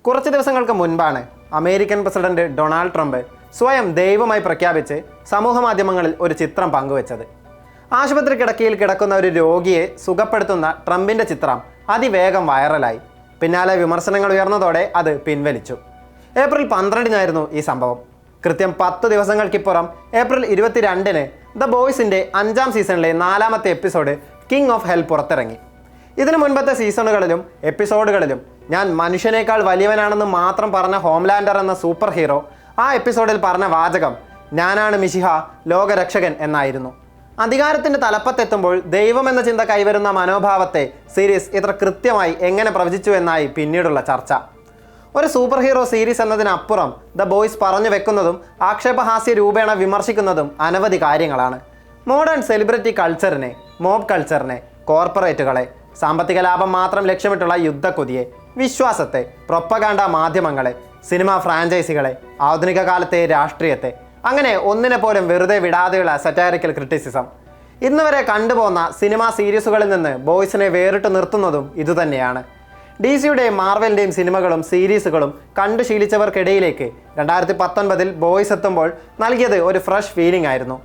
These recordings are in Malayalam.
കുറച്ച് ദിവസങ്ങൾക്ക് മുൻപാണ് അമേരിക്കൻ പ്രസിഡന്റ് ഡൊണാൾഡ് ട്രംപ് സ്വയം ദൈവമായി പ്രഖ്യാപിച്ച് സമൂഹ മാധ്യമങ്ങളിൽ ഒരു ചിത്രം പങ്കുവച്ചത്. ആശുപത്രി കിടക്കയിൽ കിടക്കുന്ന ഒരു രോഗിയെ സുഖപ്പെടുത്തുന്ന ട്രംപിൻ്റെ ചിത്രം അതിവേഗം വൈറലായി. പിന്നാലെ വിമർശനങ്ങൾ ഉയർന്നതോടെ അത് പിൻവലിച്ചു. ഏപ്രിൽ 12-നായിരുന്നു ഈ സംഭവം. കൃത്യം 10 ദിവസങ്ങൾക്കിപ്പുറം ഏപ്രിൽ 22-ന് ദ ബോയ്സിൻ്റെ 5ാം സീസണിലെ 4ാമത്തെ എപ്പിസോഡ് കിങ് ഓഫ് ഹെൽ പുറത്തിറങ്ങി. ഇതിനു മുൻപത്തെ സീസണുകളിലും എപ്പിസോഡുകളിലും ഞാൻ മനുഷ്യനേക്കാൾ വലിയവനാണെന്ന് മാത്രം പറഞ്ഞ ഹോംലാൻഡർ എന്ന സൂപ്പർ ഹീറോ ആ എപ്പിസോഡിൽ പറഞ്ഞ വാചകം ഞാനാണ് മിശിഹ ലോകരക്ഷകൻ എന്നായിരുന്നു. അധികാരത്തിൻ്റെ തലപ്പത്തെത്തുമ്പോൾ ദൈവം എന്ന ചിന്ത കൈവരുന്ന മനോഭാവത്തെ സീരീസ് ഇത്ര കൃത്യമായി എങ്ങനെ പ്രവചിച്ചു എന്നായി പിന്നീടുള്ള ചർച്ച. ഒരു സൂപ്പർ ഹീറോ സീരീസ് എന്നതിനപ്പുറം ദ ബോയ്സ് പറഞ്ഞു വെക്കുന്നതും ആക്ഷേപഹാസ്യ രൂപേണ വിമർശിക്കുന്നതും അനവധി കാര്യങ്ങളാണ്. മോഡേൺ സെലിബ്രിറ്റി കൾച്ചറിനെ, മോബ് കൾച്ചറിനെ, കോർപ്പറേറ്റുകളെ, സാമ്പത്തിക ലാഭം മാത്രം ലക്ഷ്യമിട്ടുള്ള യുദ്ധക്കൊതിയെ, വിശ്വാസത്തെ, പ്രൊപ്പഗാൻഡ മാധ്യമങ്ങളെ, സിനിമാ ഫ്രാഞ്ചൈസികളെ, ആധുനിക കാലത്തെ രാഷ്ട്രീയത്തെ, അങ്ങനെ ഒന്നിനെ പോലും വെറുതെ വിടാതെയുള്ള സറ്റാരിക്കൽ ക്രിറ്റിസിസം. ഇന്നുവരെ കണ്ടുപോകുന്ന സിനിമാ സീരീസുകളിൽ നിന്ന് ബോയ്സിനെ വേറിട്ട് നിർത്തുന്നതും ഇതുതന്നെയാണ്. DC-യുടെയും മാർവലിൻ്റെയും സിനിമകളും സീരീസുകളും കണ്ടു ശീലിച്ചവർക്കിടയിലേക്ക് 2019-ൽ ബോയ്സ് എത്തുമ്പോൾ നൽകിയത് ഒരു ഫ്രഷ് ഫീലിംഗ് ആയിരുന്നു.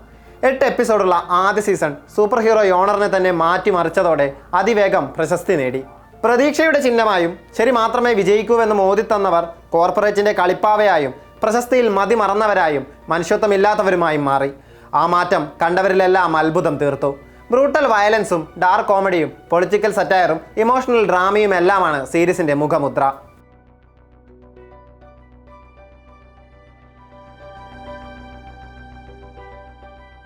8 എപ്പിസോഡുള്ള ആദ്യ സീസൺ സൂപ്പർ ഹീറോ യോണറിനെ തന്നെ മാറ്റിമറിച്ചതോടെ അതിവേഗം പ്രശസ്തി നേടി. പ്രതീക്ഷയുടെ ചിഹ്നമായും ശരി മാത്രമേ വിജയിക്കൂവെന്ന് മോദിത്തന്നവർ കോർപ്പറേറ്റിൻ്റെ കളിപ്പാവയായും പ്രശസ്തിയിൽ മതിമറന്നവരായും മനുഷ്യത്വമില്ലാത്തവരുമായും മാറി. ആ മാറ്റം കണ്ടവരിലെല്ലാം അത്ഭുതം തീർത്തു. ബ്രൂട്ടൽ വയലൻസും ഡാർക്ക് കോമഡിയും പൊളിറ്റിക്കൽ സറ്റയറും ഇമോഷണൽ ഡ്രാമയും എല്ലാമാണ് സീരീസിൻ്റെ മുഖമുദ്ര.